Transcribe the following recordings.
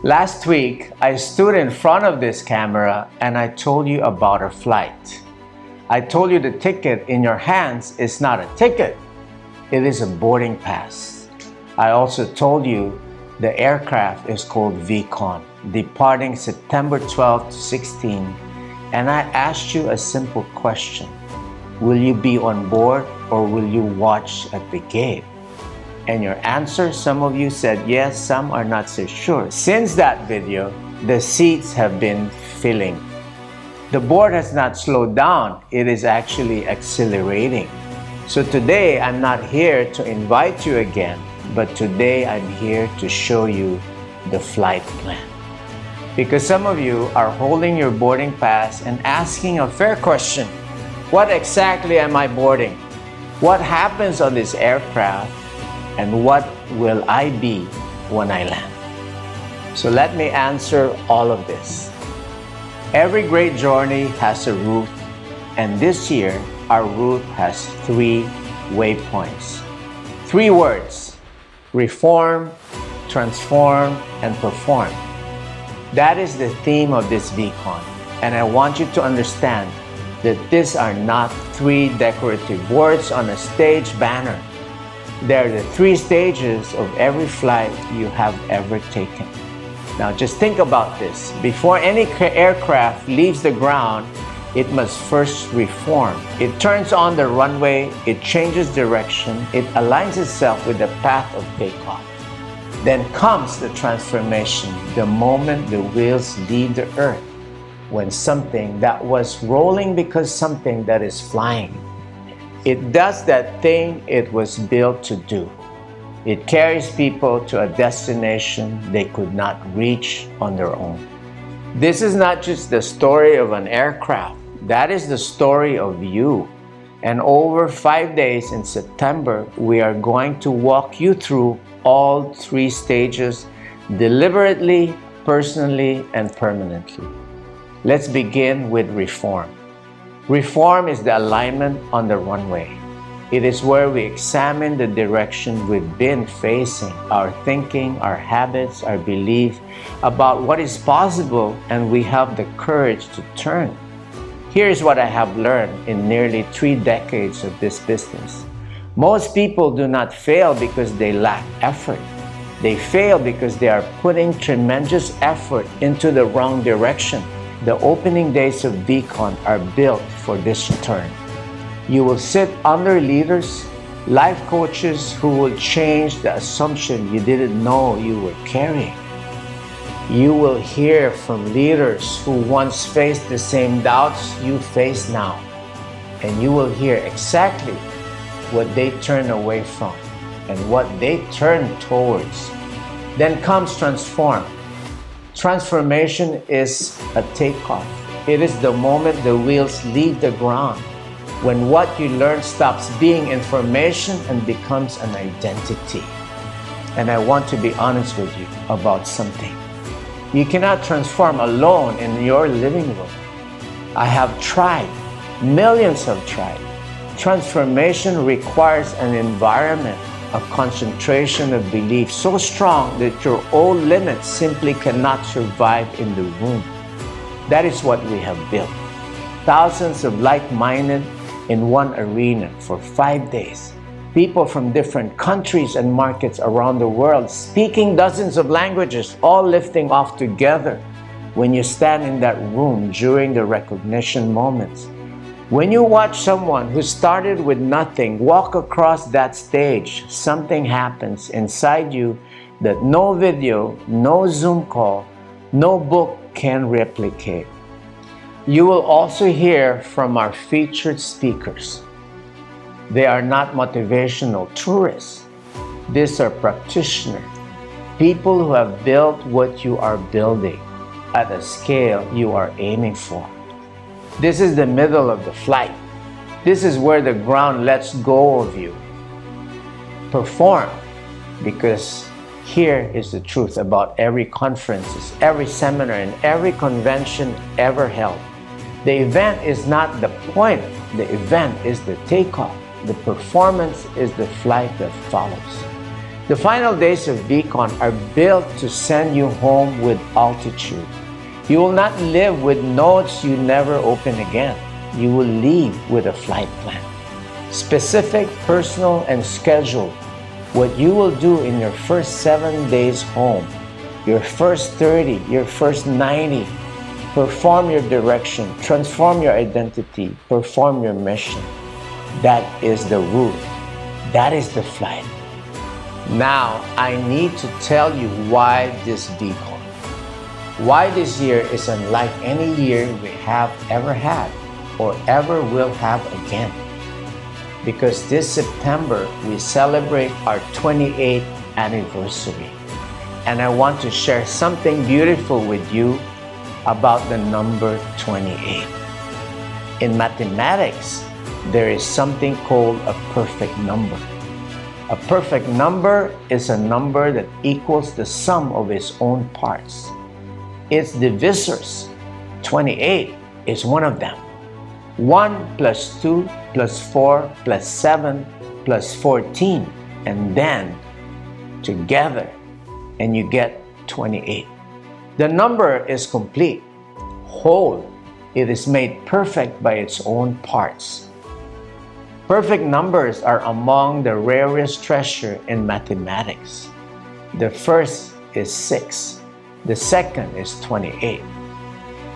Last week, I stood in front of this camera and I told you about our flight. I told you the ticket in your hands is not a ticket, it is a boarding pass. I also told you the aircraft is called VCon, departing September 12 to 16, and I asked you a simple question. Will you be on board or will you watch at the gate? And your answer, some of you said yes, some are not so sure. Since that video, the seats have been filling. The board has not slowed down, it is actually accelerating. So today, I'm not here to invite you again, but today I'm here to show you the flight plan. Because some of you are holding your boarding pass and asking a fair question. What exactly am I boarding? What happens on this aircraft? And what will I be when I land? So let me answer all of this. Every great journey has a route, and this year our route has 3 waypoints. 3 words: reform, transform, and perform. That is the theme of this VCon, and I want you to understand that these are not 3 decorative words on a stage banner. They're the 3 stages of every flight you have ever taken. Now just think about this. Before any aircraft leaves the ground, it must first reform. It turns on the runway, it changes direction, it aligns itself with the path of takeoff. Then comes the transformation, the moment the wheels leave the earth, when something that was rolling becomes something that is flying. It does that thing it was built to do. It carries people to a destination they could not reach on their own. This is not just the story of an aircraft. That is the story of you. And over 5 days in September, we are going to walk you through all 3 stages deliberately, personally, and permanently. Let's begin with reform. Reform is the alignment on the runway. It is where we examine the direction we've been facing, our thinking, our habits, our belief about what is possible, and we have the courage to turn. Here's what I have learned in nearly 3 decades of this business. Most people do not fail because they lack effort. They fail because they are putting tremendous effort into the wrong direction. The opening days of VCon are built for this turn. You will sit under leaders, life coaches who will change the assumption you didn't know you were carrying. You will hear from leaders who once faced the same doubts you face now. And you will hear exactly what they turn away from and what they turn towards. Then comes transform. Transformation is a takeoff. It is the moment the wheels leave the ground, when what you learn stops being information and becomes an identity. And I want to be honest with you about something. You cannot transform alone in your living room. I have tried. Millions have tried. Transformation requires an environment, a concentration of belief so strong that your own limits simply cannot survive in the room. That is what we have built. Thousands of like-minded in one arena for 5 days. People from different countries and markets around the world, speaking dozens of languages, all lifting off together when you stand in that room during the recognition moments. When you watch someone who started with nothing walk across that stage, something happens inside you that no video, no Zoom call, no book can replicate. You will also hear from our featured speakers. They are not motivational tourists. These are practitioners, people who have built what you are building at a scale you are aiming for. This is the middle of the flight. This is where the ground lets go of you. Perform, because here is the truth about every conference, every seminar, and every convention ever held. The event is not the point. The event is the takeoff. The performance is the flight that follows. The final days of VCon are built to send you home with altitude. You will not live with notes you never open again. You will leave with a flight plan. Specific, personal, and scheduled. What you will do in your first 7 days home, your first 30, your first 90. Perform your direction, transform your identity, perform your mission. That is the route. That is the flight. Now, I need to tell you why this VCon. Why this year is unlike any year we have ever had or ever will have again. Because this September, we celebrate our 28th anniversary. And I want to share something beautiful with you about the number 28. In mathematics, there is something called a perfect number. A perfect number is a number that equals the sum of its own parts. Its divisors, 28, is one of them. 1 plus 2 plus 4 plus 7 plus 14, and then together, and you get 28. The number is complete, whole. It is made perfect by its own parts. Perfect numbers are among the rarest treasure in mathematics. The first is 6. The second is 28.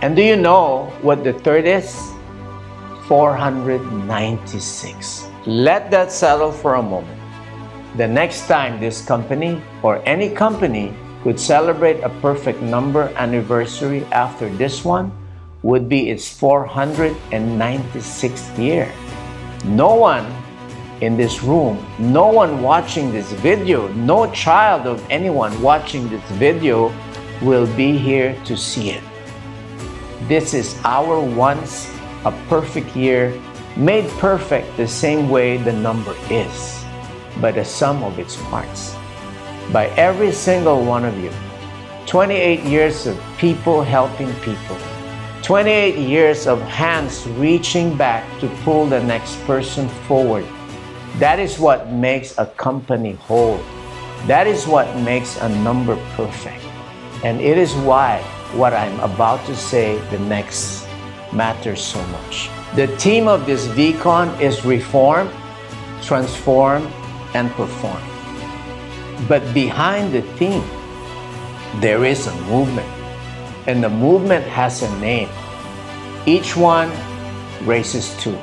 And do you know what the third is? 496. Let that settle for a moment. The next time this company or any company could celebrate a perfect number anniversary after this one would be its 496th year. No one in this room, no one watching this video, no child of anyone watching this video will be here to see it. This is our once a perfect year, made perfect the same way the number is, by the sum of its parts. By every single one of you. 28 years of people helping people. 28 years of hands reaching back to pull the next person forward. That is what makes a company whole. That is what makes a number perfect. And it is why what I'm about to say the next matters so much. The theme of this VCon is reform, transform, and perform. But behind the theme, there is a movement. And the movement has a name. Each one raises 2.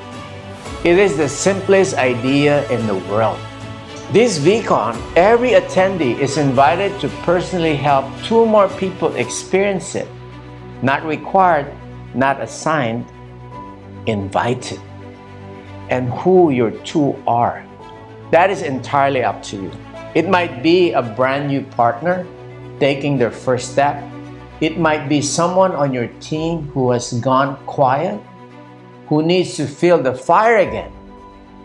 It is the simplest idea in the world. This VCon, every attendee is invited to personally help 2 more people experience it. Not required, not assigned, invited. And who your 2 are, that is entirely up to you. It might be a brand new partner taking their first step. It might be someone on your team who has gone quiet, who needs to feel the fire again.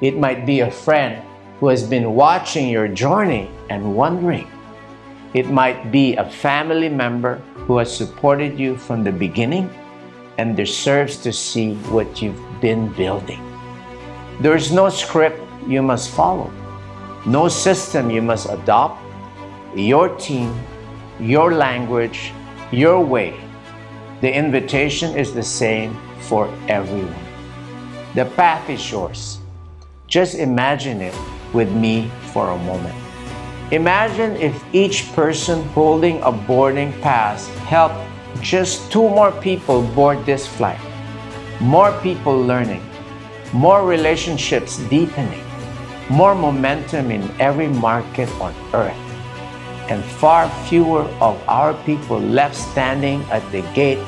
It might be a friend who has been watching your journey and wondering. It might be a family member who has supported you from the beginning and deserves to see what you've been building. There is no script you must follow, no system you must adopt. Your team, your language, your way. The invitation is the same for everyone. The path is yours. Just imagine it with me for a moment. Imagine if each person holding a boarding pass helped just 2 more people board this flight. More people learning, more relationships deepening, more momentum in every market on earth, and far fewer of our people left standing at the gate,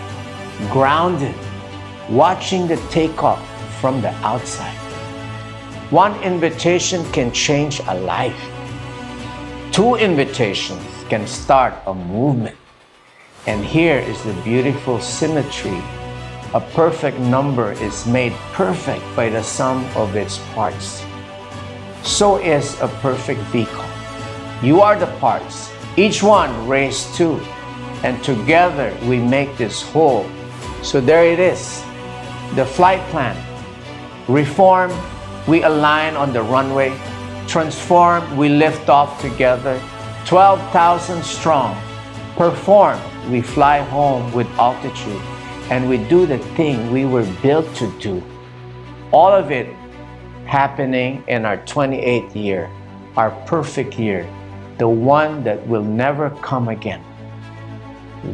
grounded, watching the takeoff from the outside. One invitation can change a life. 2 invitations can start a movement. And here is the beautiful symmetry. A perfect number is made perfect by the sum of its parts. So is a perfect VCon. You are the parts. Each one raised 2. And together we make this whole. So there it is. The flight plan. Reform, we align on the runway. transformed, we lift off together, 12,000 strong. Performed, we fly home with altitude, and we do the thing we were built to do. All of it happening in our 28th year, our perfect year, the one that will never come again.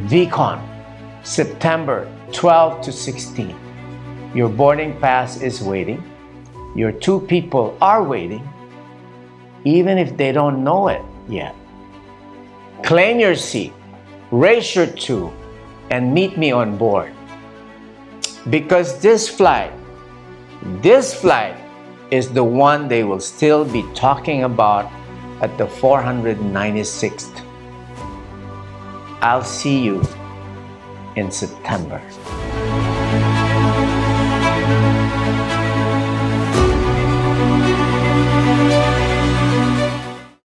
VCon, September 12 to 16. Your boarding pass is waiting. Your 2 people are waiting, even if they don't know it yet. Claim your seat, raise your 2, and meet me on board. Because this flight is the one they will still be talking about at the 496th. I'll see you in September.